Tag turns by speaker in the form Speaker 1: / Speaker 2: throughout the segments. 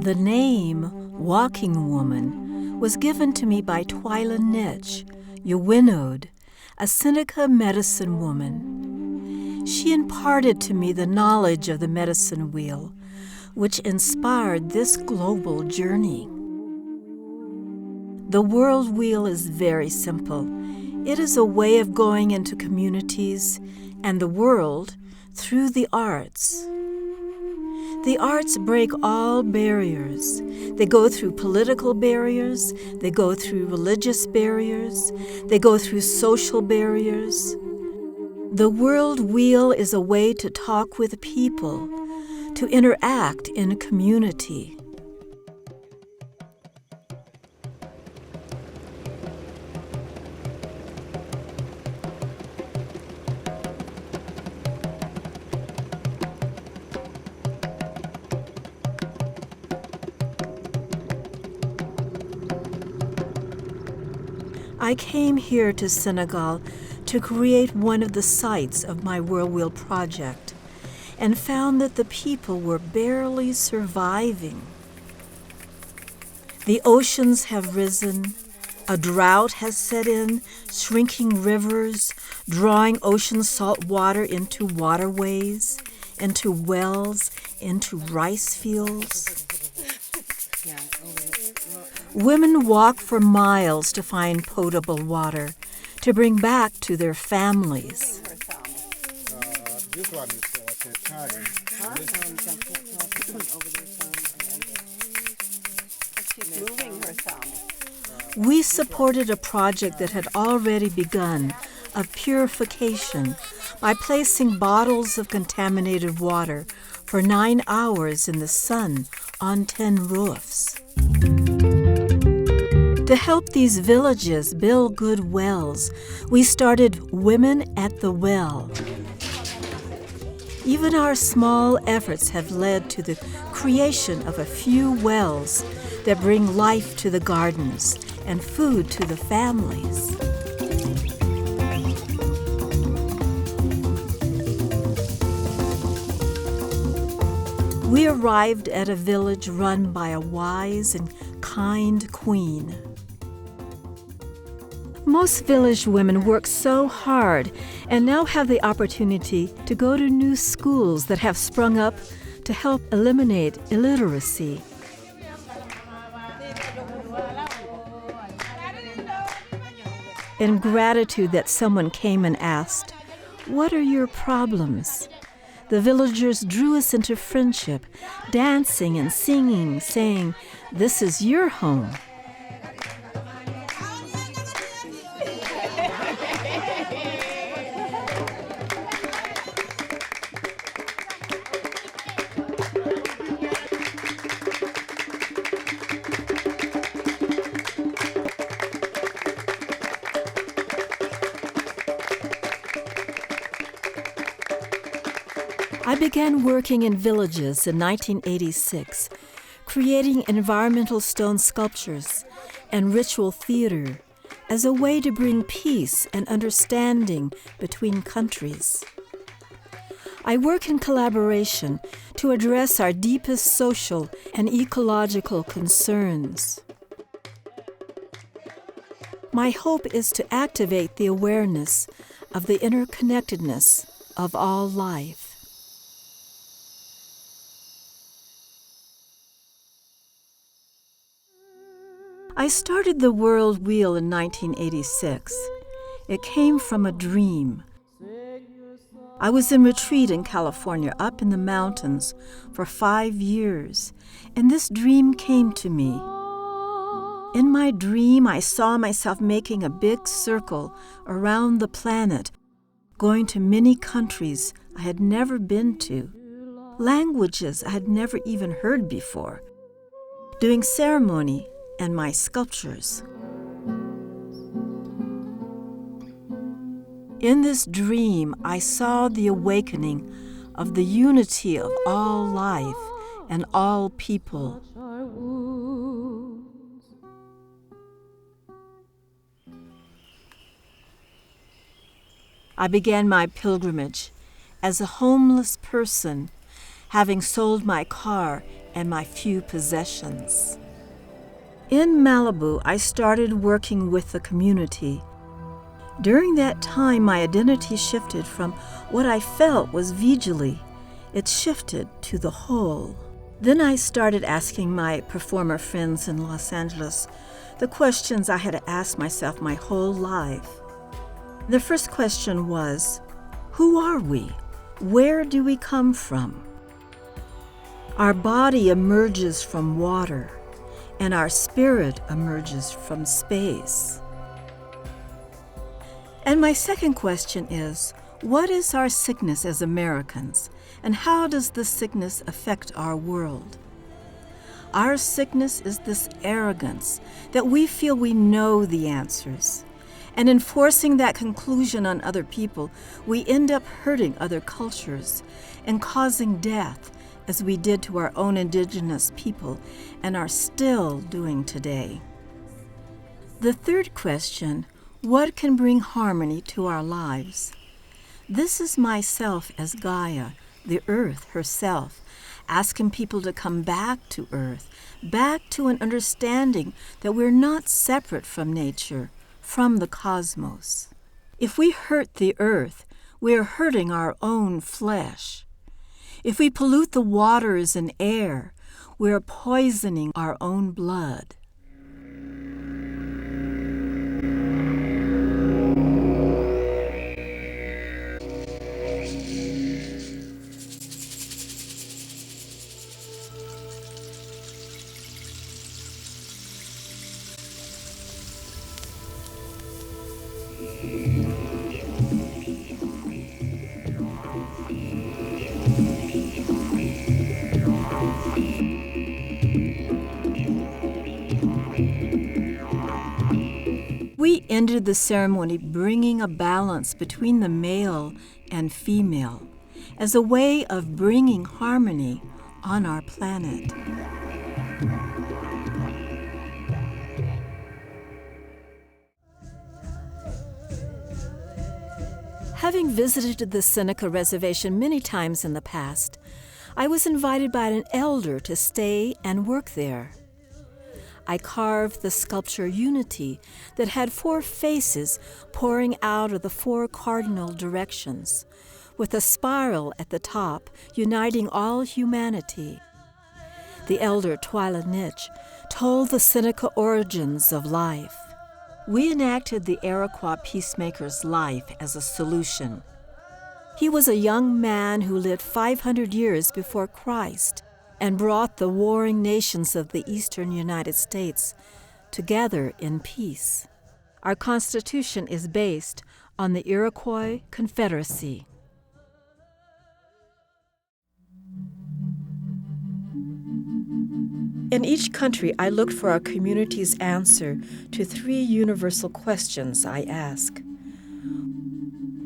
Speaker 1: The name Walking Woman was given to me by Twyla Nitch, Yowinod, a Seneca medicine woman. She imparted to me the knowledge of the medicine wheel, which inspired this global journey. The world wheel is very simple. It is a way of going into communities and the world through the arts. The arts break all barriers. They go through political barriers, they go through religious barriers, they go through social barriers. The world wheel is a way to talk with people, to interact in community. I came here to Senegal to create one of the sites of my World Wheel project and found that the people were barely surviving. The oceans have risen, a drought has set in, shrinking rivers, drawing ocean salt water into waterways, into wells, into rice fields. Women walk for miles to find potable water to bring back to their families.
Speaker 2: This one is Italian.
Speaker 3: She's moving her thumb.
Speaker 1: We supported a project that had already begun of purification by placing bottles of contaminated water for 9 hours in the sun on 10 roofs. To help these villages build good wells, we started Women at the Well. Even our small efforts have led to the creation of a few wells that bring life to the gardens and food to the families. We arrived at a village run by a wise and kind queen. Most village women work so hard and now have the opportunity to go to new schools that have sprung up to help eliminate illiteracy. In gratitude that someone came and asked, "What are your problems?" the villagers drew us into friendship, dancing and singing, saying, "This is your home." I began working in villages in 1986, creating environmental stone sculptures and ritual theater as a way to bring peace and understanding between countries. I work in collaboration to address our deepest social and ecological concerns. My hope is to activate the awareness of the interconnectedness of all life. I started the World Wheel in 1986. It came from a dream. I was in retreat in California, up in the mountains, for 5 years, and this dream came to me. In my dream, I saw myself making a big circle around the planet, going to many countries I had never been to, languages I had never even heard before, doing ceremony and my sculptures. In this dream, I saw the awakening of the unity of all life and all people. I began my pilgrimage as a homeless person, having sold my car and my few possessions. In Malibu, I started working with the community. During that time, my identity shifted from what I felt was Vijali. It shifted to the whole. Then I started asking my performer friends in Los Angeles the questions I had asked myself my whole life. The first question was, who are we? Where do we come from? Our body emerges from water, and our spirit emerges from space. And my second question is, what is our sickness as Americans, and how does this sickness affect our world? Our sickness is this arrogance that we feel we know the answers. And in forcing that conclusion on other people, we end up hurting other cultures and causing death, as we did to our own indigenous people and are still doing today. The third question, what can bring harmony to our lives? This is myself as Gaia, the earth herself, asking people to come back to earth, back to an understanding that we're not separate from nature, from the cosmos. If we hurt the earth, we are hurting our own flesh. If we pollute the waters and air, we are poisoning our own blood. We ended the ceremony bringing a balance between the male and female as a way of bringing harmony on our planet. Having visited the Seneca Reservation many times in the past, I was invited by an elder to stay and work there. I carved the sculpture Unity that had 4 faces pouring out of the 4 cardinal directions, with a spiral at the top uniting all humanity. The elder Twyla Nitch told the Seneca origins of life. We enacted the Iroquois peacemaker's life as a solution. He was a young man who lived 500 years before Christ and brought the warring nations of the eastern United States together in peace. Our Constitution is based on the Iroquois Confederacy. In each country, I looked for our community's answer to 3 universal questions I ask.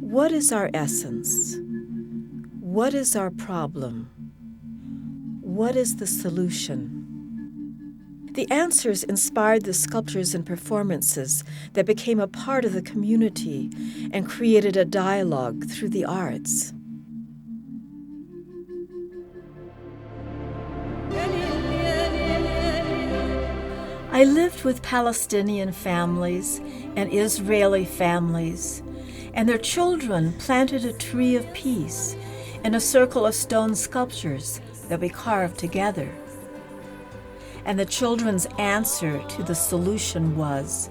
Speaker 1: What is our essence? What is our problem? What is the solution? The answers inspired the sculptures and performances that became a part of the community and created a dialogue through the arts. I lived with Palestinian families and Israeli families, and their children planted a tree of peace in a circle of stone sculptures that we carved together. And the children's answer to the solution was,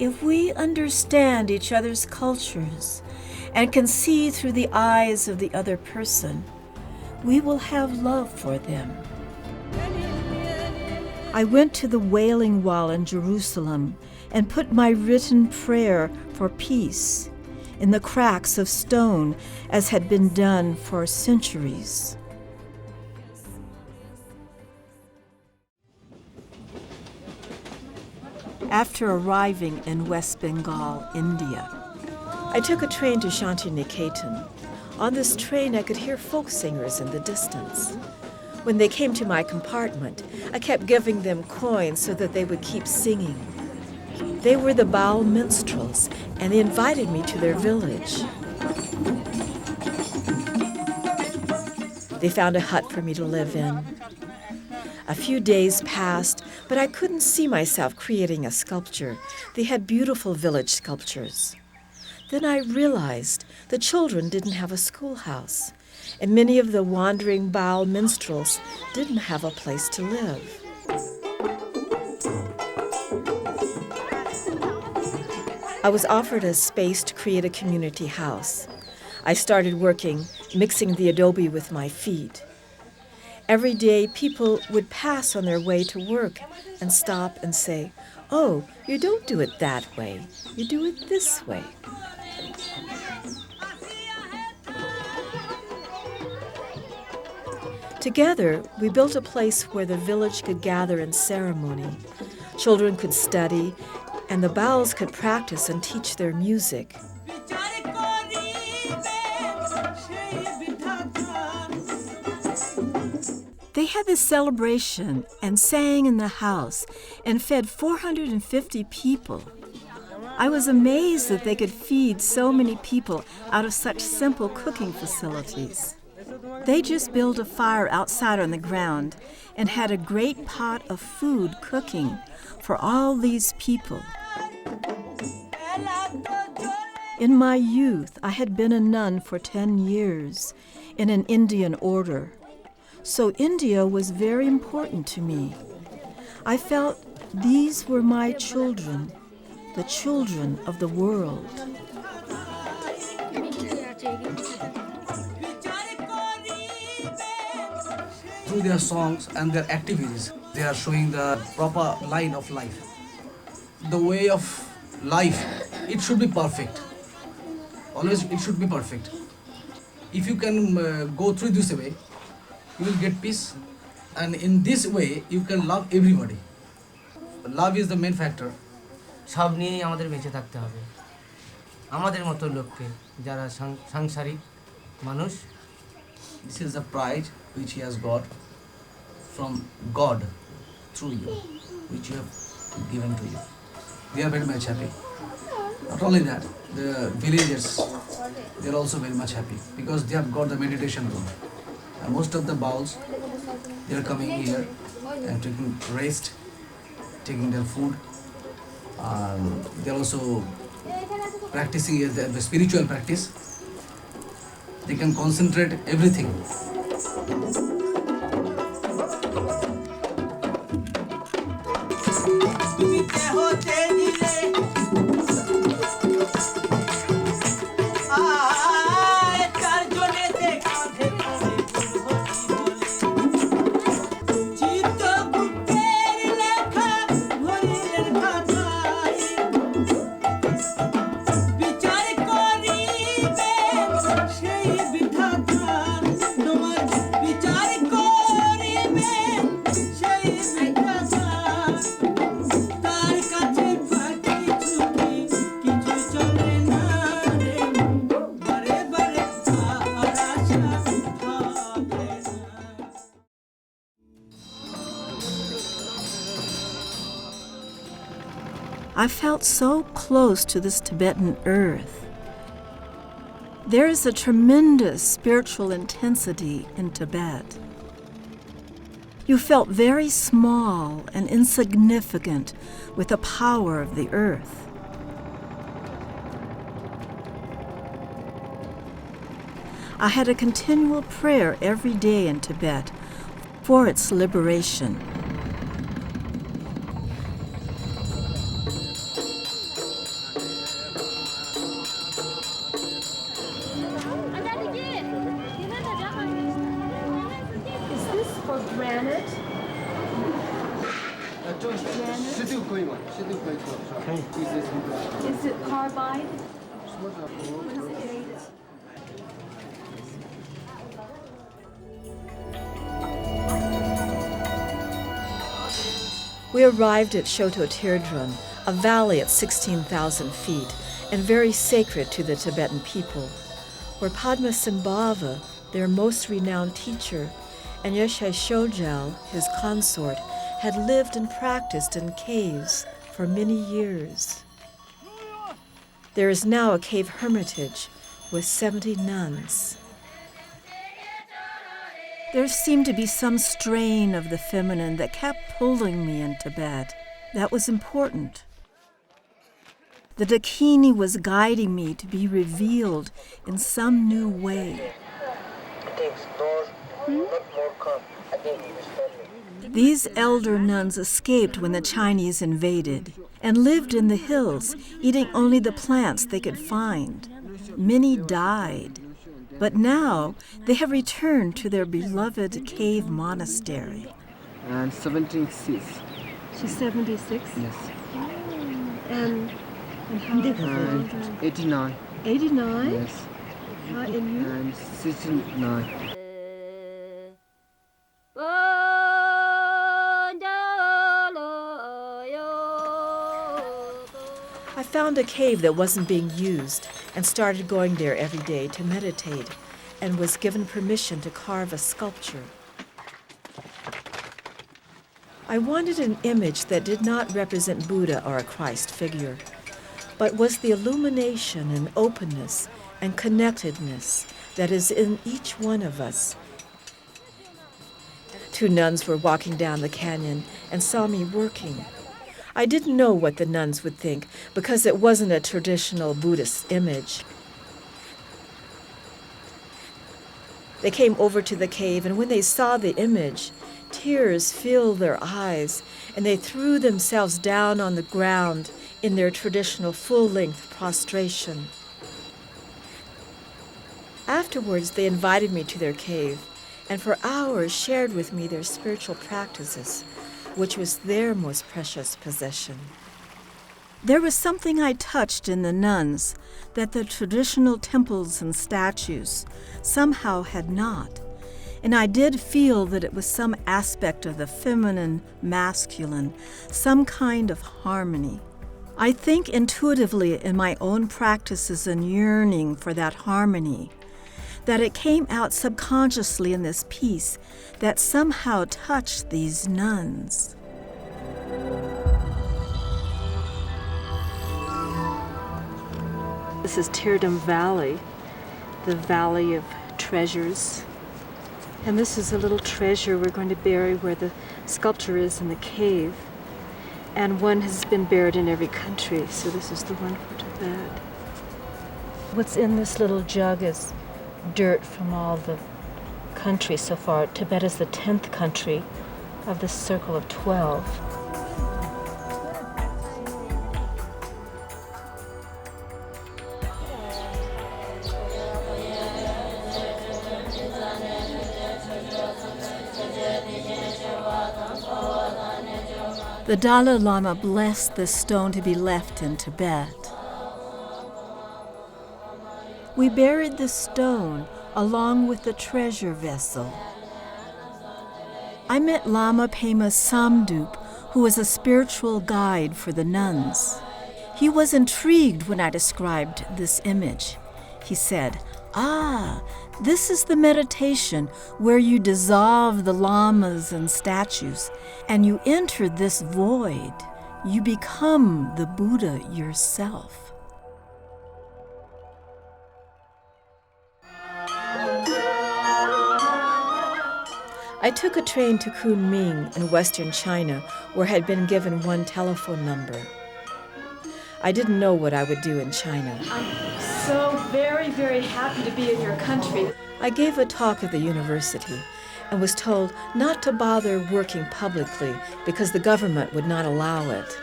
Speaker 1: if we understand each other's cultures and can see through the eyes of the other person, we will have love for them. I went to the Wailing Wall in Jerusalem and put my written prayer for peace in the cracks of stone as had been done for centuries. After arriving in West Bengal, India, I took a train to Shantiniketan. On this train, I could hear folk singers in the distance. When they came to my compartment, I kept giving them coins so that they would keep singing. They were the Baal minstrels, and they invited me to their village. They found a hut for me to live in. A few days passed, but I couldn't see myself creating a sculpture. They had beautiful village sculptures. Then I realized the children didn't have a schoolhouse, and many of the wandering Baal minstrels didn't have a place to live. I was offered a space to create a community house. I started working, mixing the adobe with my feet. Every day, people would pass on their way to work and stop and say, "Oh, you don't do it that way. You do it this way." Together, we built a place where the village could gather in ceremony. Children could study, and the Baals could practice and teach their music. They had this celebration and sang in the house and fed 450 people. I was amazed that they could feed so many people out of such simple cooking facilities. They just built a fire outside on the ground and had a great pot of food cooking for all these people. In my youth, I had been a nun for 10 years in an Indian order. So India was very important to me. I felt these were my children, the children of the world.
Speaker 4: Through their songs and their activities, they are showing the proper line of life. The way of life, it should be perfect. Always it should be perfect. If you can go through this way, you will get peace, and in this way you can love everybody. Love is the main factor.
Speaker 5: সব নিয়েই আমাদের বেঁচে থাকতে হবে আমাদের মতো লোককে যারা সাংসারিক মানুষ
Speaker 4: This is the pride which he has got from God through you, which you have given to you. They are very much happy. Not only that, the villagers, they are also very much happy because they have got the meditation room. And most of the Baals, they are coming here and taking rest, taking their food. They are also practicing the spiritual practice. They can concentrate everything.
Speaker 1: I felt so close to this Tibetan earth. There is a tremendous spiritual intensity in Tibet. You felt very small and insignificant with the power of the earth. I had a continual prayer every day in Tibet for its liberation.
Speaker 6: Is it carbide?
Speaker 1: We arrived at Shoto Tirdran, a valley at 16,000 feet and very sacred to the Tibetan people, where Padmasambhava, their most renowned teacher, and Yeshai Shojal, his consort, had lived and practiced in caves for many years. There is now a cave hermitage with 70 nuns. There seemed to be some strain of the feminine that kept pulling me in Tibet. That was important. The Dakini was guiding me to be revealed in some new way. These elder nuns escaped when the Chinese invaded and lived in the hills, eating only the plants they could find. Many died, but now they have returned to their beloved cave monastery.
Speaker 6: And 76.
Speaker 7: She's 76?
Speaker 6: Yes.
Speaker 7: And how old?
Speaker 6: And 89.
Speaker 7: 89?
Speaker 6: Yes.
Speaker 7: And you?
Speaker 6: And 69.
Speaker 1: I found a cave that wasn't being used and started going there every day to meditate and was given permission to carve a sculpture. I wanted an image that did not represent Buddha or a Christ figure, but was the illumination and openness and connectedness that is in each one of us. Two nuns were walking down the canyon and saw me working. I didn't know what the nuns would think because it wasn't a traditional Buddhist image. They came over to the cave, and when they saw the image, tears filled their eyes, and they threw themselves down on the ground in their traditional full-length prostration. Afterwards, they invited me to their cave, and for hours shared with me their spiritual practices, which was their most precious possession. There was something I touched in the nuns that the traditional temples and statues somehow had not, and I did feel that it was some aspect of the feminine, masculine, some kind of harmony. I think intuitively in my own practices and yearning for that harmony, that it came out subconsciously in this piece that somehow touched these nuns.
Speaker 7: This is Tirdam Valley, the Valley of Treasures. And this is a little treasure we're going to bury where the sculpture is in the cave. And one has been buried in every country, so this is the one for Tibet. What's in this little jug is dirt from all the countries so far. Tibet is the 10th country of this circle of 12.
Speaker 1: The Dalai Lama blessed this stone to be left in Tibet. We buried the stone along with the treasure vessel. I met Lama Pema Samdup, who was a spiritual guide for the nuns. He was intrigued when I described this image. He said, this is the meditation where you dissolve the lamas and statues, and you enter this void. You become the Buddha yourself. I took a train to Kunming in western China, where I had been given one telephone number. I didn't know what I would do in China.
Speaker 7: I'm so very, very happy to be in your country.
Speaker 1: I gave a talk at the university and was told not to bother working publicly because the government would not allow it.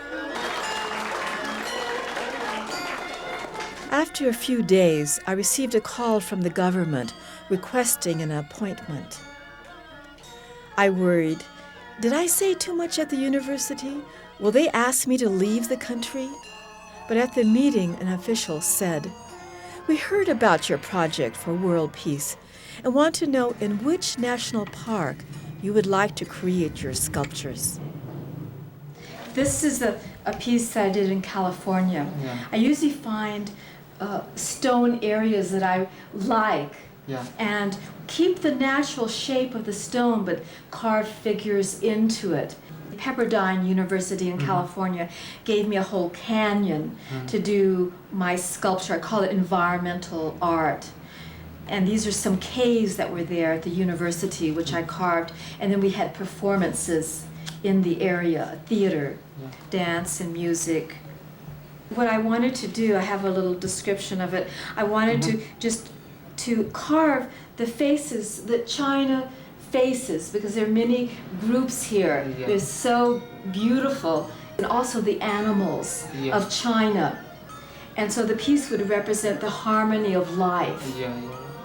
Speaker 1: After a few days, I received a call from the government requesting an appointment. I worried, did I say too much at the university? Will they ask me to leave the country? But at the meeting, an official said, "We heard about your project for world peace and want to know in which national park you would like to create your sculptures." This is a piece that I did in California.
Speaker 6: Yeah.
Speaker 1: I usually find stone areas that I like and keep the natural shape of the stone but carve figures into it. Pepperdine University in California gave me a whole canyon to do my sculpture. I call it environmental art. And these are some caves that were there at the university, which I carved. And then we had performances in the area, theater, dance and music. What I wanted to do, I have a little description of it. I wanted to carve the faces, the China faces, because there are many groups here. They're so beautiful. And also the animals of China. And so the piece would represent the harmony of life.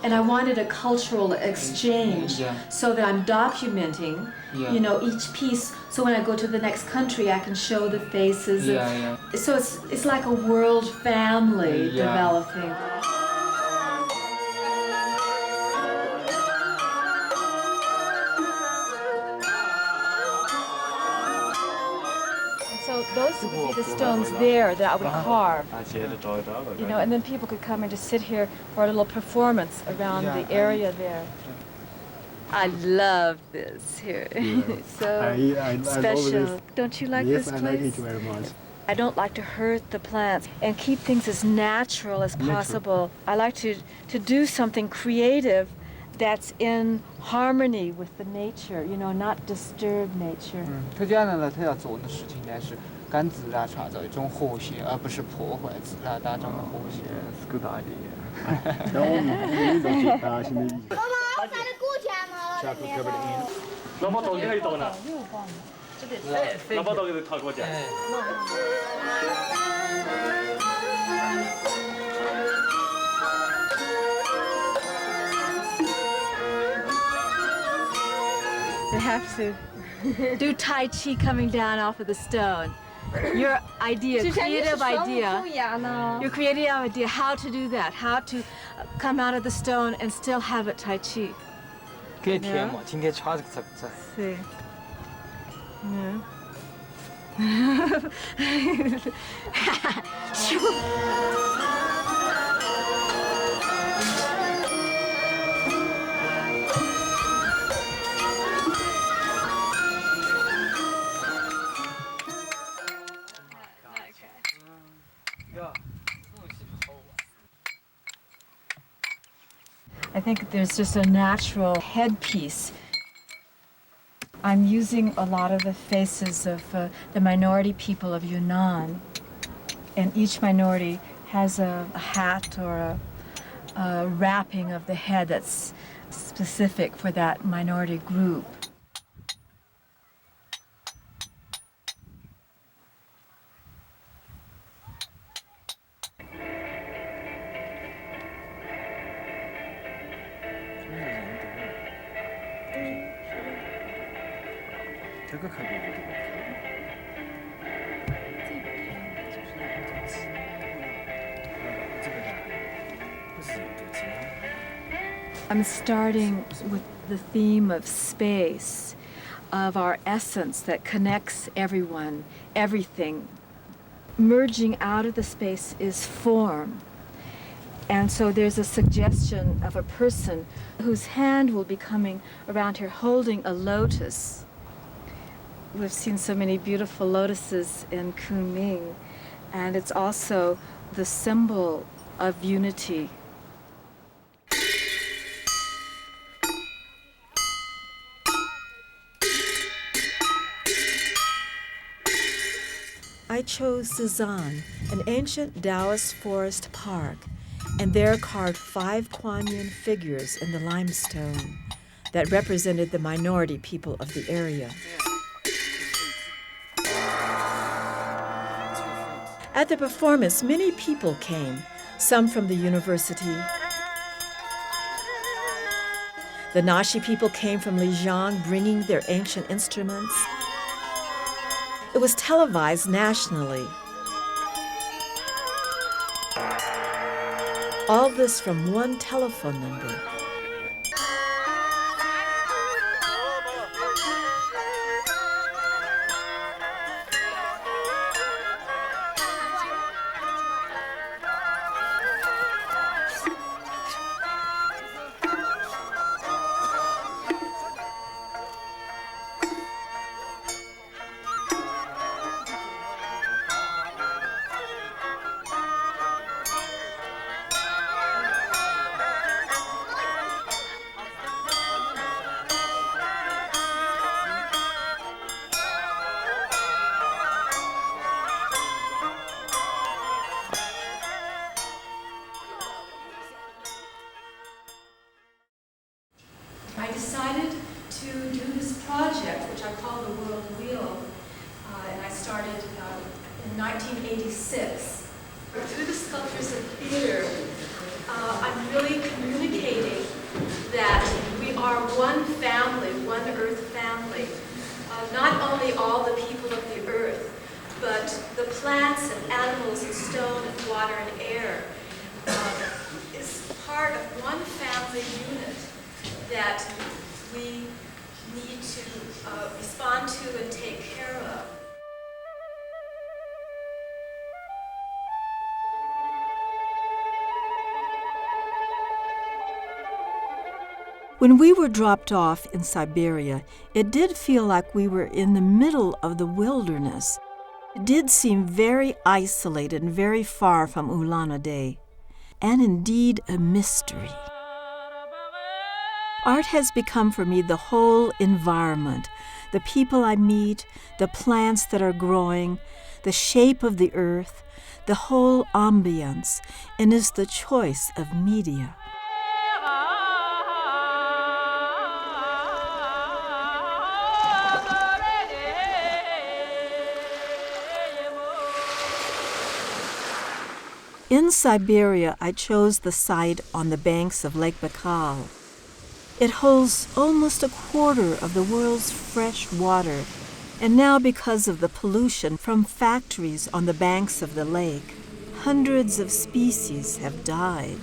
Speaker 1: And I wanted a cultural exchange so that I'm documenting, you know, each piece. So when I go to the next country, I can show the faces. So it's like a world family developing. So those would be the stones there that I would carve, you know, and then people could come and just sit here for a little performance around the area there. I love this here. It's so special. Don't you like this place?
Speaker 2: Yes, I like it very much.
Speaker 1: I don't like to hurt the plants and keep things as natural as possible. I like to do something creative that's in harmony with the nature, you know, not disturb nature.
Speaker 8: 他这样呢，他要做的事情呢是跟自然创造一种和谐，而不是破坏自然当中的和谐。
Speaker 6: That's a good idea.
Speaker 2: 然后我们遇到最大型的意义。
Speaker 9: 那么到底可以到哪？那么到底他给我讲。
Speaker 1: They have to do Tai Chi coming down off of the stone. Your idea, creative idea, your creative idea, how to do that, how to come out of the stone and still have it Tai Chi.
Speaker 8: 可以贴嘛，今天穿这个在。
Speaker 1: See. Yeah. I think there's just a natural headpiece. I'm using a lot of the faces of the minority people of Yunnan, and each minority has a hat or a wrapping of the head that's specific for that minority group. I'm starting with the theme of space, of our essence that connects everyone, everything. Merging out of the space is form. And so there's a suggestion of a person whose hand will be coming around here holding a lotus. We've seen so many beautiful lotuses in Kunming, and it's also the symbol of unity. I chose Cezanne, an ancient Taoist forest park, and there carved 5 Kuan Yin figures in the limestone that represented the minority people of the area. At the performance, many people came, some from the university. The Nashi people came from Lijiang bringing their ancient instruments. It was televised nationally. All this from one telephone number. decided to do this project, which I call the World Wheel, and I started in 1986. Through the sculptures of theater, I'm really communicating that we are one family, one earth family. Not only all the people of the earth, but the plants and animals and stone and water and air is part of one family unit that we need to respond to and take care of. When we were dropped off in Siberia, it did feel like we were in the middle of the wilderness. It did seem very isolated and very far from Ulan-Ude, and indeed a mystery. Art has become for me the whole environment, the people I meet, the plants that are growing, the shape of the earth, the whole ambience, and is the choice of media. In Siberia, I chose the site on the banks of Lake Baikal. It holds almost a quarter of the world's fresh water, and now because of the pollution from factories on the banks of the lake, hundreds of species have died.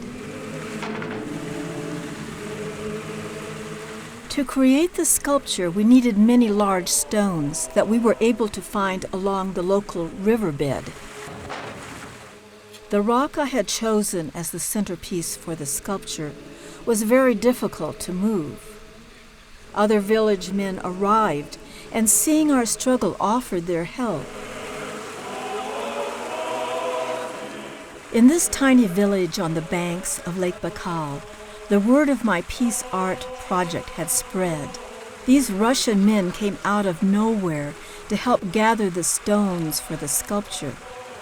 Speaker 1: To create the sculpture, we needed many large stones that we were able to find along the local riverbed. The rock I had chosen as the centerpiece for the sculpture was very difficult to move. Other village men arrived and, seeing our struggle, offered their help. In this tiny village on the banks of Lake Baikal, the word of my peace art project had spread. These Russian men came out of nowhere to help gather the stones for the sculpture.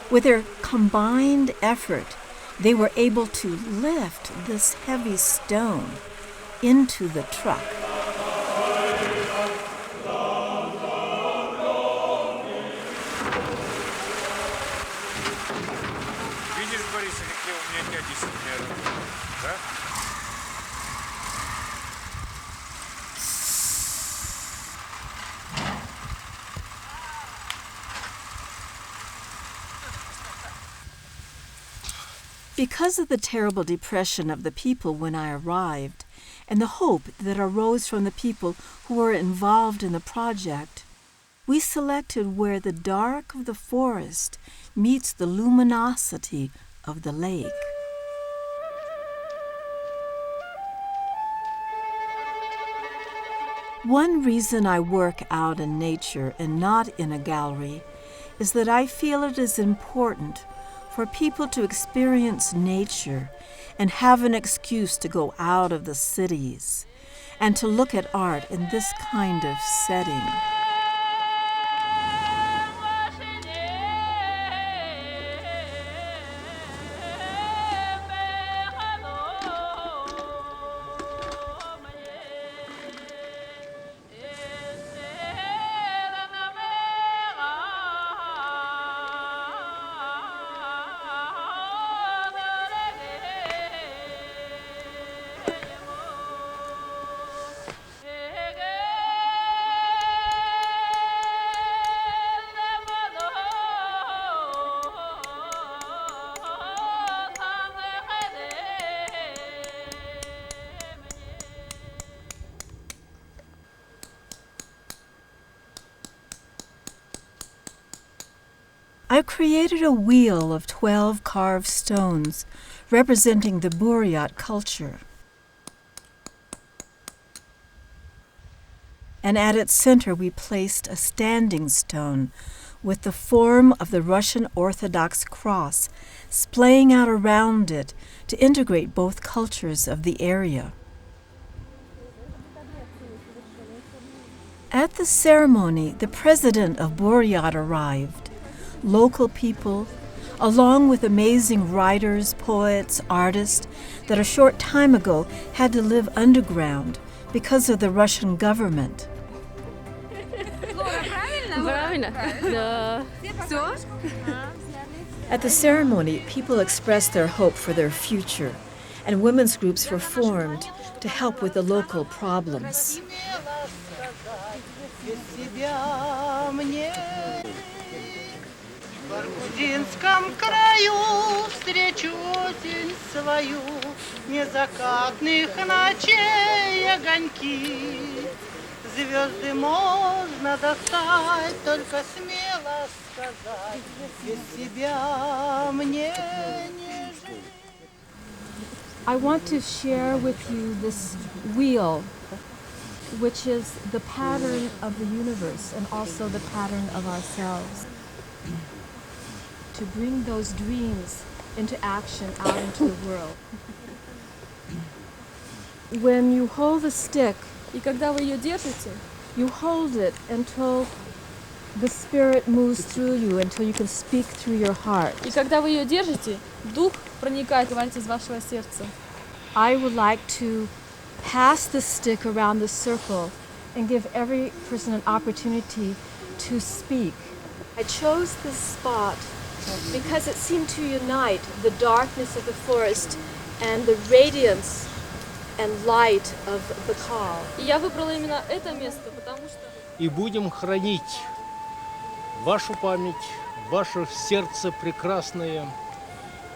Speaker 1: With their combined effort, they were able to lift this heavy stone into the truck. Because of the terrible depression of the people when I arrived, and the hope that arose from the people who were involved in the project, we selected where the dark of the forest meets the luminosity of the lake. One reason I work out in nature and not in a gallery is that I feel it is important for people to experience nature and have an excuse to go out of the cities and to look at art in this kind of setting. I've created a wheel of 12 carved stones representing the Buryat culture. And at its center we placed a standing stone with the form of the Russian Orthodox cross splaying out around it to integrate both cultures of the area. At the ceremony, the president of Buryat arrived. Local people, along with amazing writers, poets, artists that a short time ago had to live underground because of the Russian government. At the ceremony, people expressed their hope for their future, and women's groups were formed to help with the local problems.
Speaker 10: В Арбузинском краю встречу осень свою, незакатных ночей огоньки. Звезды можно достать, только смело сказать, без себя мне не жить.
Speaker 7: I want to share with you this wheel, which is the pattern of the universe and also the pattern of ourselves. To bring those dreams into action out into the world. When you hold the stick,
Speaker 11: И когда вы ее держите,
Speaker 7: you hold it until the spirit moves through you, until you can speak through your heart.
Speaker 11: и когда вы ее держите, дух проникает, говорит, из вашего сердца.
Speaker 7: I would like to pass the stick around the circle and give every person an opportunity to speak. I chose this spot because it seemed to unite the darkness of the forest and the radiance and light of the call.
Speaker 11: И я выбрала именно это место, потому что...
Speaker 12: И будем хранить вашу память, ваше сердце прекрасное.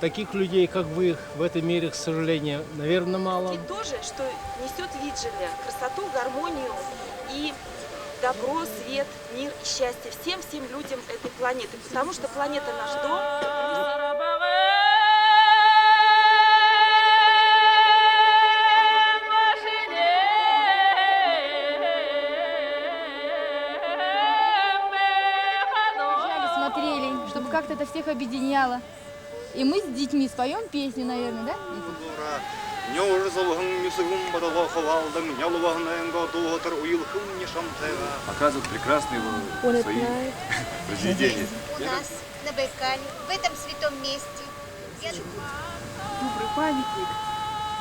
Speaker 12: Таких людей, как вы, в этом мире, к сожалению, наверное, мало.
Speaker 13: И то же, что несет Виджали, красоту, гармонию и добро, свет, мир и счастье всем людям этой планеты. Потому что планета наш дом.
Speaker 11: Смотрели, чтобы как-то это всех объединяло. И мы с детьми споем песню, наверное, да?
Speaker 2: Показывают прекрасные свои произведения.
Speaker 14: У нас на Байкале, в этом святом месте.
Speaker 11: Добрый памятник.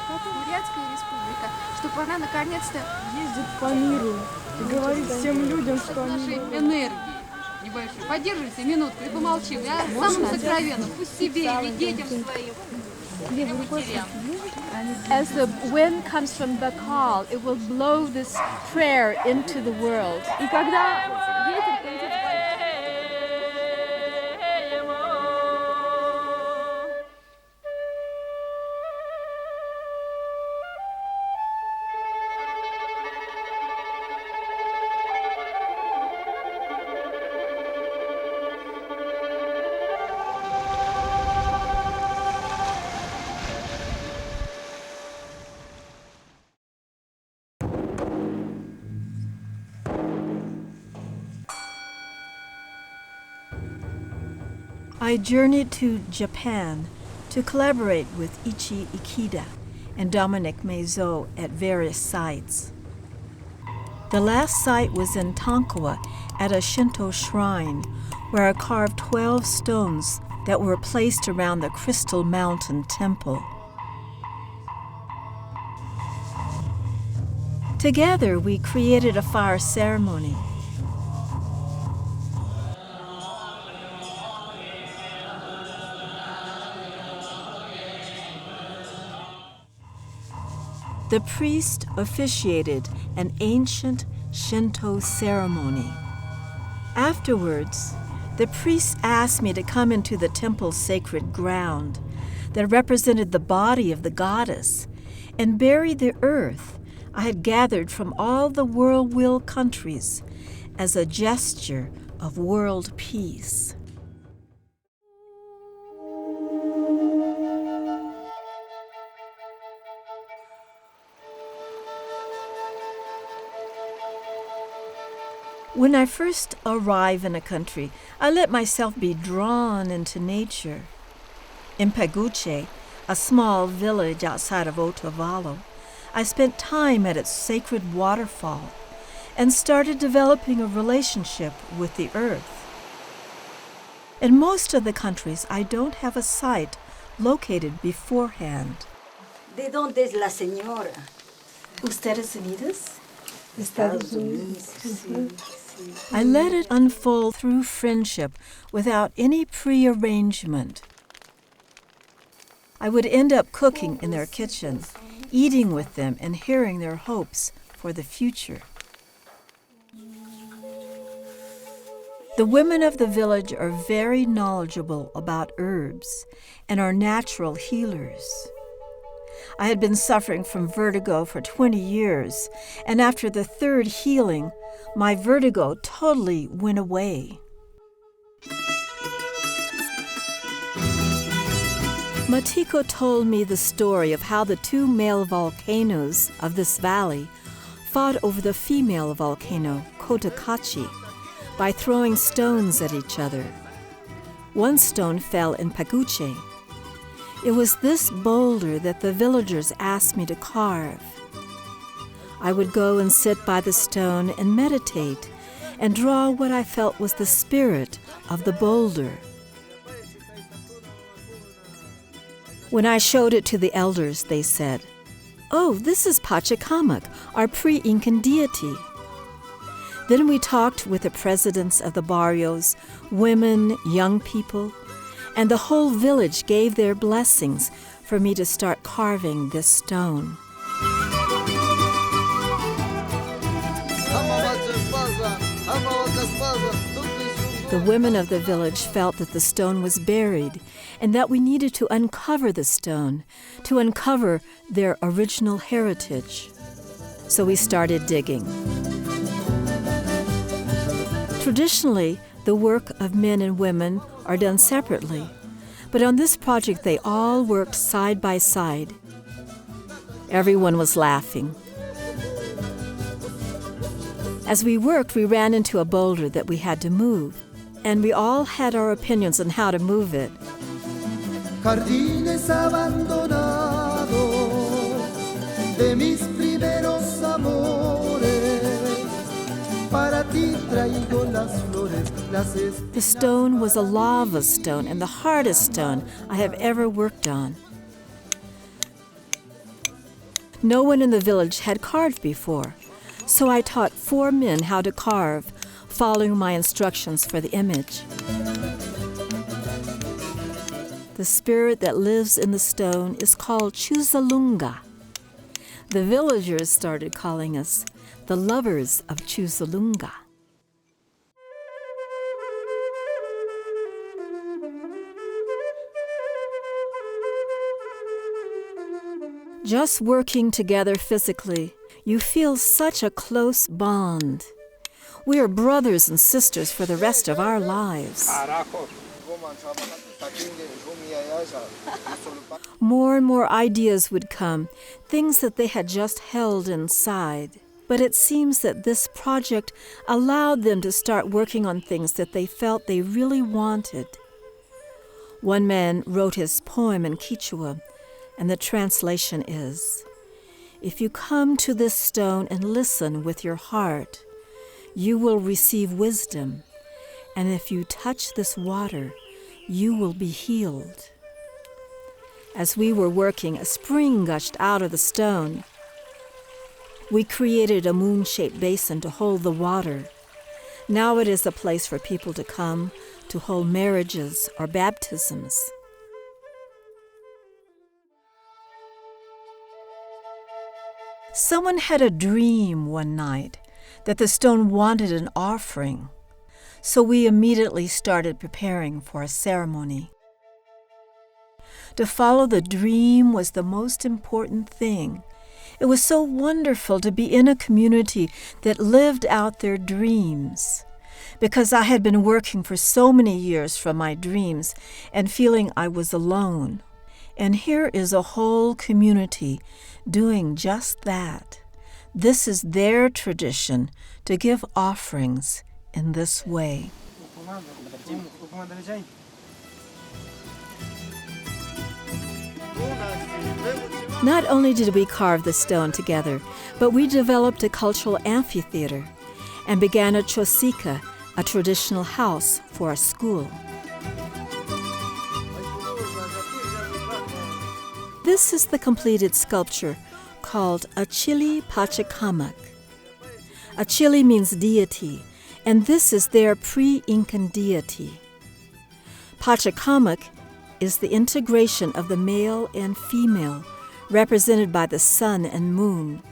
Speaker 11: Бурятская республика, чтобы она наконец-то
Speaker 7: ездит по миру и говорит всем людям, что
Speaker 11: нашей энергии небольшой. Подержите минутку и помолчим. Я самым сокровенным, пусть себе или детям своим.
Speaker 7: As the wind comes from the call, it will blow this prayer into the world.
Speaker 11: И когда ветер полетит
Speaker 1: I journeyed to Japan to collaborate with Ichi Ikeda and Dominic Meizo at various sites. The last site was in Tonkawa at a Shinto shrine where I carved 12 stones that were placed around the Crystal Mountain Temple. Together, we created a fire ceremony. The priest officiated an ancient Shinto ceremony. Afterwards, the priest asked me to come into the temple's sacred ground that represented the body of the goddess and bury the earth I had gathered from all the world wheel countries as a gesture of world peace. When I first arrive in a country, I let myself be drawn into nature. In Peguche, a small village outside of Otavalo, I spent time at its sacred waterfall and started developing a relationship with the earth. In most of the countries, I don't have a site located beforehand.
Speaker 15: ¿De dónde es la señora? Estados Unidos?
Speaker 7: Estados Unidos.
Speaker 1: I let it unfold through friendship without any prearrangement. I would end up cooking in their kitchen, eating with them and hearing their hopes for the future. The women of the village are very knowledgeable about herbs and are natural healers. I had been suffering from vertigo for 20 years, and after the third healing, my vertigo totally went away. Matiko told me the story of how the two male volcanoes of this valley fought over the female volcano, Cotacachi, by throwing stones at each other. One stone fell in Paguche. It was this boulder that the villagers asked me to carve. I would go and sit by the stone and meditate and draw what I felt was the spirit of the boulder. When I showed it to the elders, they said, "Oh, this is Pachacamac, our pre-Incan deity." Then we talked with the presidents of the barrios, women, young people, and the whole village gave their blessings for me to start carving this stone. The women of the village felt that the stone was buried and that we needed to uncover the stone, to uncover their original heritage. So we started digging. Traditionally, the work of men and women are done separately, but on this project they all worked side by side. Everyone was laughing. As we worked, we ran into a boulder that we had to move, and we all had our opinions on how to move it.
Speaker 16: Jardines abandonados de mis primeros amores, para ti traigo las flores, las estrellas.
Speaker 1: The stone was a lava stone and the hardest stone I have ever worked on. No one in the village had carved before, so I taught 4 men how to carve, following my instructions for the image. The spirit that lives in the stone is called Chuzalunga. The villagers started calling us the lovers of Chuzalunga. Just working together physically, you feel such a close bond. We are brothers and sisters for the rest of our lives. More and more ideas would come, things that they had just held inside. But it seems that this project allowed them to start working on things that they felt they really wanted. One man wrote his poem in Quechua, and the translation is, "If you come to this stone and listen with your heart, you will receive wisdom, and if you touch this water, you will be healed." As we were working, a spring gushed out of the stone. We created a moon-shaped basin to hold the water. Now it is a place for people to come to hold marriages or baptisms. Someone had a dream one night that the stone wanted an offering, so we immediately started preparing for a ceremony. To follow the dream was the most important thing. It was so wonderful to be in a community that lived out their dreams, because I had been working for so many years from my dreams and feeling I was alone. And here is a whole community doing just that. This is their tradition, to give offerings in this way. Not only did we carve the stone together, but we developed a cultural amphitheater and began a chosica, a traditional house for a school. This is the completed sculpture, called Achili Pachacamac. Achili means deity, and this is their pre-Incan deity. Pachacamac is the integration of the male and female, represented by the sun and moon.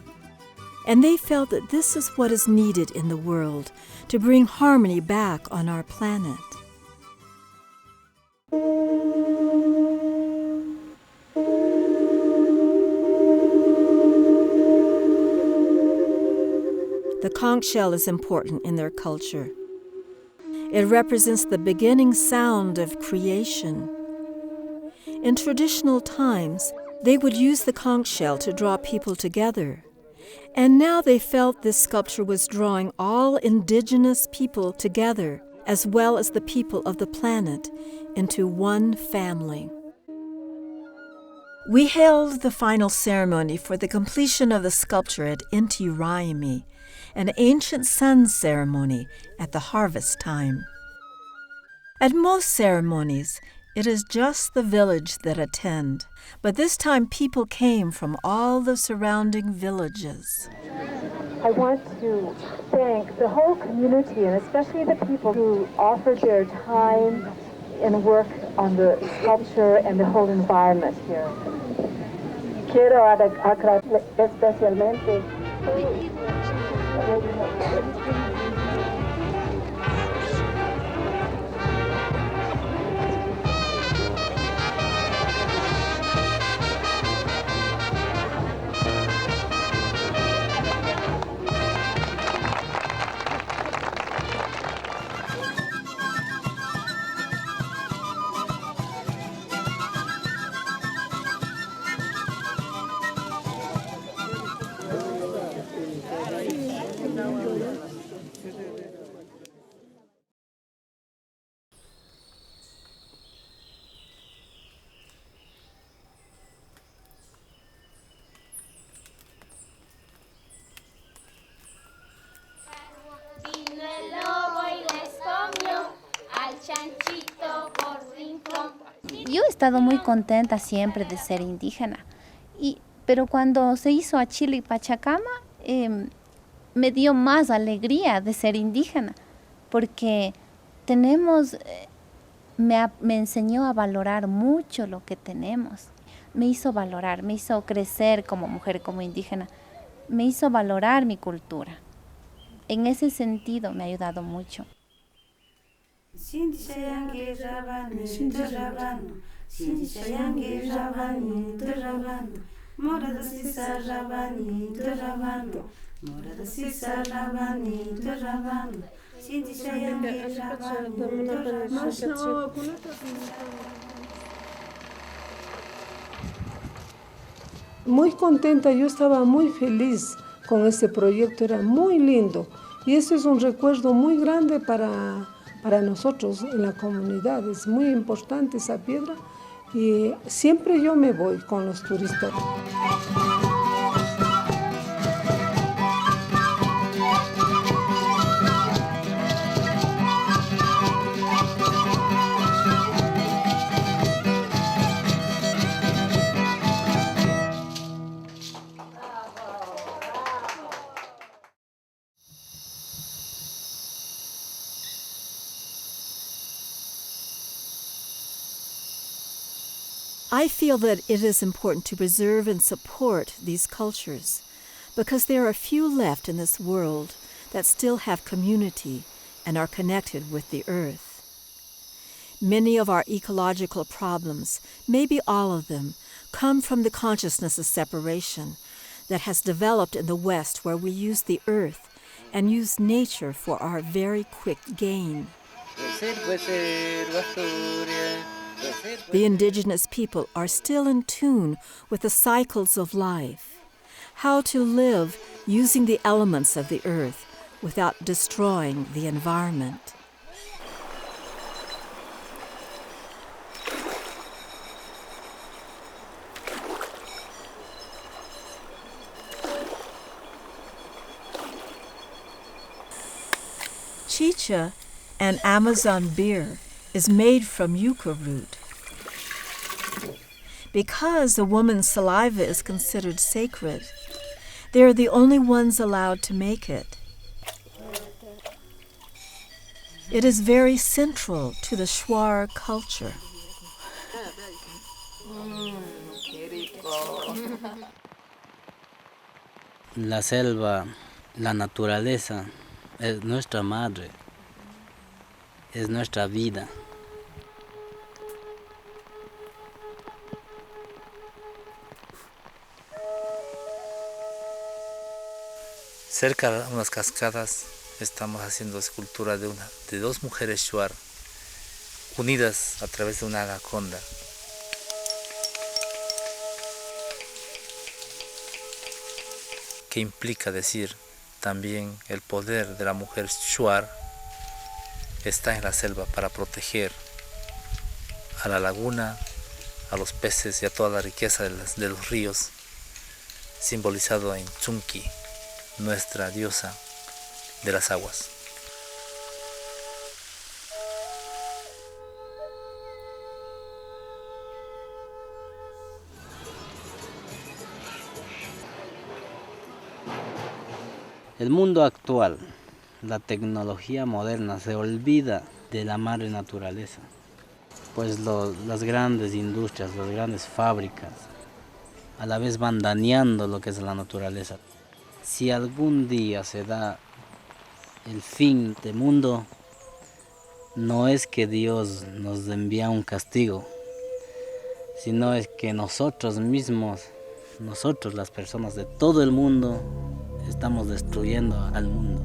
Speaker 1: And they felt that this is what is needed in the world to bring harmony back on our planet. The conch shell is important in their culture. It represents the beginning sound of creation. In traditional times, they would use the conch shell to draw people together. And now they felt this sculpture was drawing all indigenous people together, as well as the people of the planet, into one family. We held the final ceremony for the completion of the sculpture at Inti Raymi, an ancient sun ceremony at the harvest time. At most ceremonies, it is just the village that attend, but this time people came from all the surrounding villages.
Speaker 7: I want to thank the whole community, and especially the people who offered their time and work on the sculpture and the whole environment here. Quiero agradecer especialmente.
Speaker 15: Yo he estado muy contenta siempre de ser indígena, pero cuando se hizo Achili Pachacama, me dio más alegría de ser indígena, porque me enseñó a valorar mucho lo que tenemos. Me hizo valorar, me hizo crecer como mujer, como indígena, me hizo valorar mi cultura. En ese sentido me ha ayudado mucho.
Speaker 17: Muy contenta, yo estaba muy feliz con este proyecto, era muy lindo y eso es un recuerdo muy grande para nosotros en la comunidad, es muy importante esa piedra y siempre yo me voy con los turistas.
Speaker 1: I feel that it is important to preserve and support these cultures because there are few left in this world that still have community and are connected with the earth. Many of our ecological problems, maybe all of them, come from the consciousness of separation that has developed in the West, where we use the earth and use nature for our very quick gain. The indigenous people are still in tune with the cycles of life, how to live using the elements of the earth without destroying the environment. Chicha, an Amazon beer, is made from yucca root. Because a woman's saliva is considered sacred, they are the only ones allowed to make it. It is very central to the Shuar culture.
Speaker 18: La selva, la naturaleza, es nuestra madre, es nuestra vida. Cerca de unas cascadas estamos haciendo escultura de dos mujeres shuar unidas a través de una anaconda. Que implica decir también el poder de la mujer shuar está en la selva para proteger a la laguna, a los peces y a toda la riqueza de los ríos, simbolizado en Chunki, nuestra diosa de las aguas. El mundo actual, la tecnología moderna se olvida de la madre naturaleza, pues las grandes industrias, las grandes fábricas, a la vez van dañando lo que es la naturaleza. Si algún día se da el fin del mundo, no es que Dios nos envía un castigo, sino es que nosotros mismos, nosotros las personas de todo el mundo, estamos destruyendo al mundo.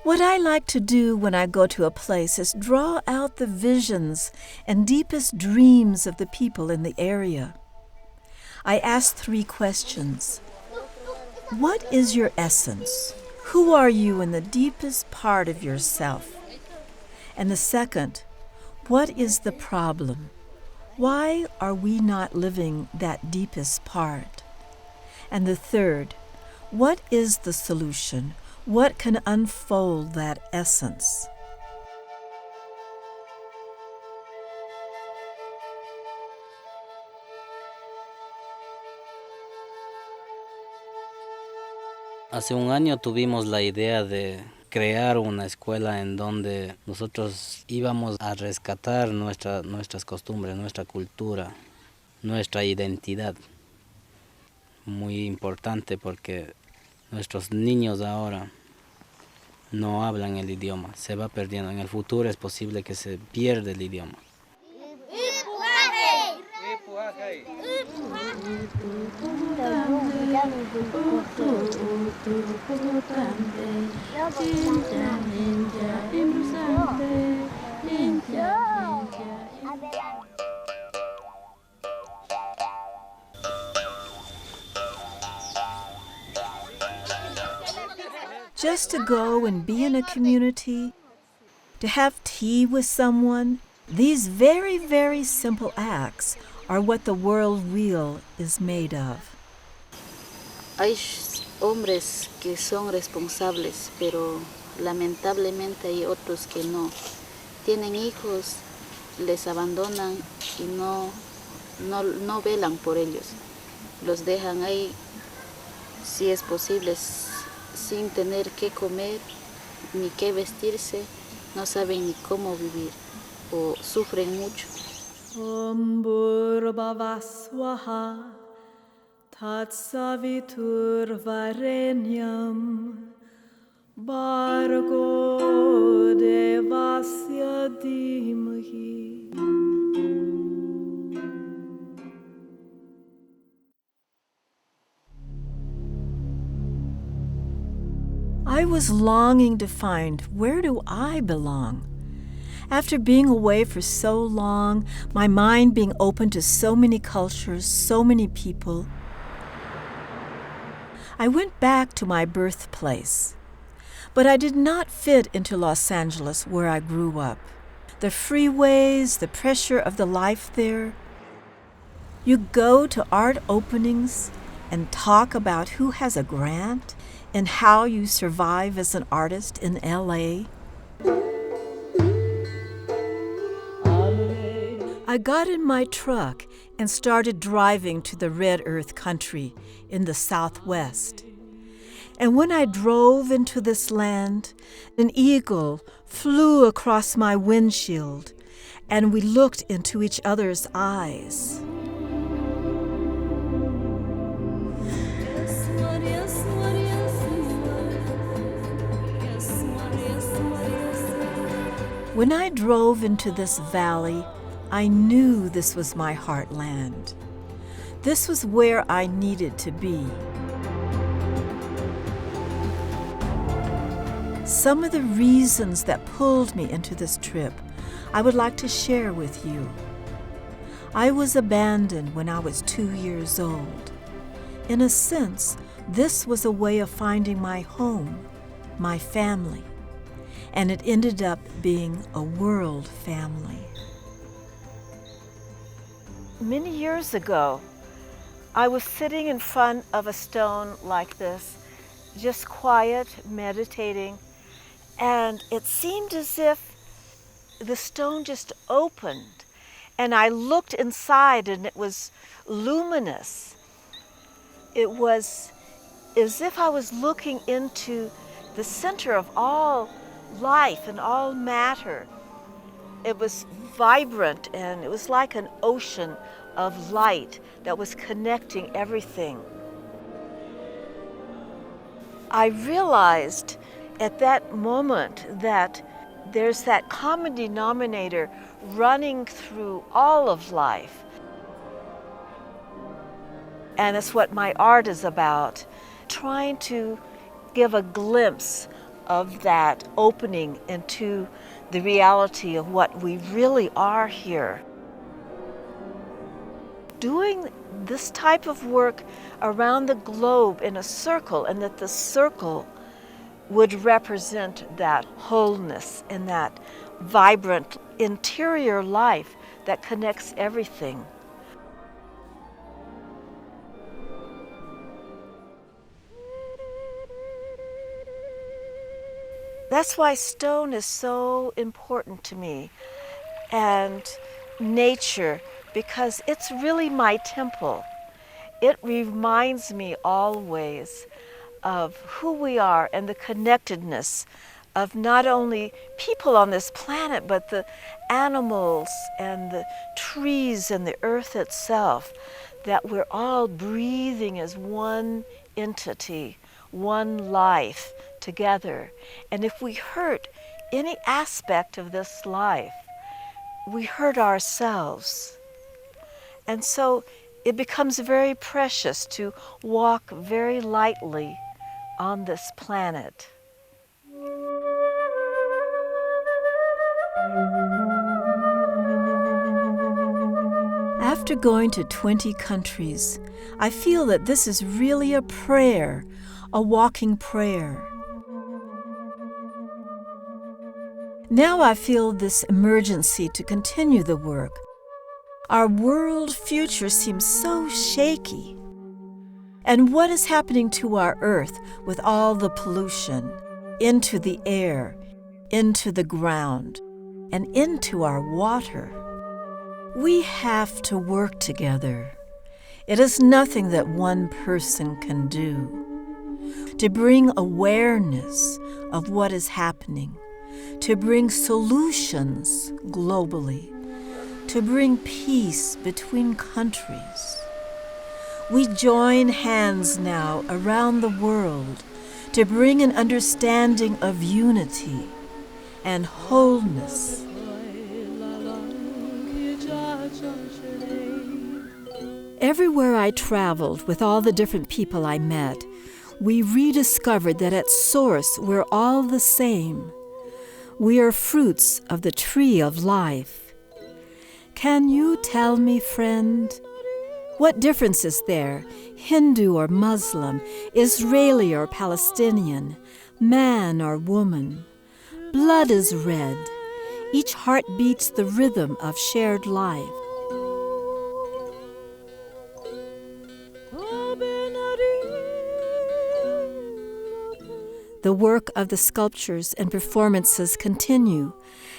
Speaker 1: What I like to do when I go to a place is draw out the visions and deepest dreams of the people in the area. I ask 3 questions. What is your essence? Who are you in the deepest part of yourself? And the second, what is the problem? Why are we not living that deepest part? And the third, what is the solution? What can unfold that essence?
Speaker 18: Hace un año tuvimos la idea de crear una escuela en donde nosotros íbamos a rescatar nuestras costumbres, nuestra cultura, nuestra identidad. Muy importante porque nuestros niños ahora no hablan el idioma, se va perdiendo. En el futuro es posible que se pierda el idioma.
Speaker 1: Just to go and be in a community, to have tea with someone, these very, very simple acts are what the world wheel is made of.
Speaker 19: Hay hombres que son responsables, pero lamentablemente hay otros que no. Tienen hijos, les abandonan y no velan por ellos. Los dejan ahí, si es posible, sin tener qué comer ni qué vestirse, no saben ni cómo vivir o sufren mucho.
Speaker 1: Om Bhurva Swaha Tat Savitur Varenyam Bhargo Devasya Dhimahi. I was longing to find, where do I belong? After being away for so long, my mind being open to so many cultures, so many people, I went back to my birthplace, but I did not fit into Los Angeles where I grew up. The freeways, the pressure of the life there. You go to art openings and talk about who has a grant and how you survive as an artist in LA. I got in my truck and started driving to the Red Earth country in the Southwest. And when I drove into this land, an eagle flew across my windshield, and we looked into each other's eyes. When I drove into this valley, I knew this was my heartland. This was where I needed to be. Some of the reasons that pulled me into this trip, I would like to share with you. I was abandoned when I was 2 years old. In a sense, this was a way of finding my home, my family, and it ended up being a world family. Many years ago, I was sitting in front of a stone like this, just quiet, meditating, and it seemed as if the stone just opened, and I looked inside and it was luminous. It was as if I was looking into the center of all life and all matter. It was vibrant and it was like an ocean of light that was connecting everything. I realized at that moment that there's that common denominator running through all of life. And it's what my art is about, trying to give a glimpse of that opening into the reality of what we really are here. Doing this type of work around the globe in a circle, and that the circle would represent that wholeness and that vibrant interior life that connects everything. That's why stone is so important to me, and nature, because it's really my temple. It reminds me always of who we are and the connectedness of not only people on this planet, but the animals and the trees and the earth itself, that we're all breathing as one entity, one life together. And if we hurt any aspect of this life, we hurt ourselves. And so it becomes very precious to walk very lightly on this planet. After going to 20 countries, I feel that this is really a prayer, a walking prayer. Now I feel this emergency to continue the work. Our world future seems so shaky. And what is happening to our earth with all the pollution into the air, into the ground, and into our water? We have to work together. It is nothing that one person can do. To bring awareness of what is happening, to bring solutions globally, to bring peace between countries. We join hands now around the world to bring an understanding of unity and wholeness. Everywhere I traveled with all the different people I met, we rediscovered that at source we're all the same. We are fruits of the tree of life. Can you tell me, friend, what difference is there Hindu or Muslim, Israeli or Palestinian, man or woman. Blood is red. Each heart beats the rhythm of shared life. The work of the sculptures and performances continue,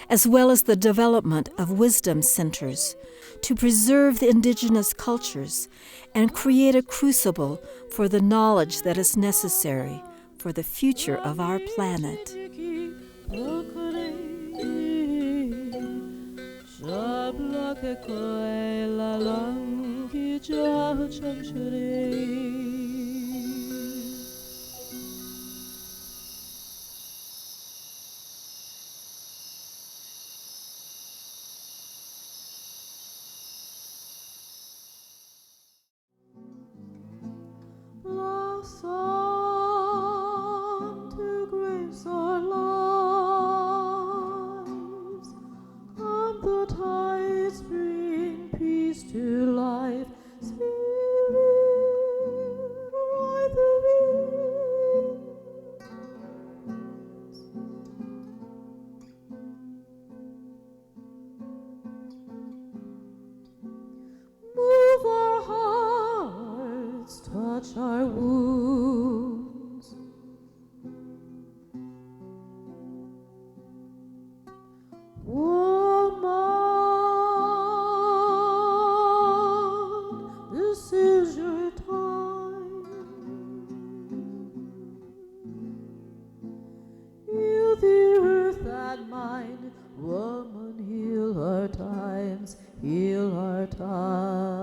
Speaker 1: as well as the development of wisdom centers, to preserve the indigenous cultures and create a crucible for the knowledge that is necessary for the future of our planet.
Speaker 20: Blossom to grace our lives, and the tides bring peace to life. Spirit, ride the winds. Move our hearts, touch our wounds. Woman, this is your time. Heal the earth and mind. Woman, heal our times, heal our times.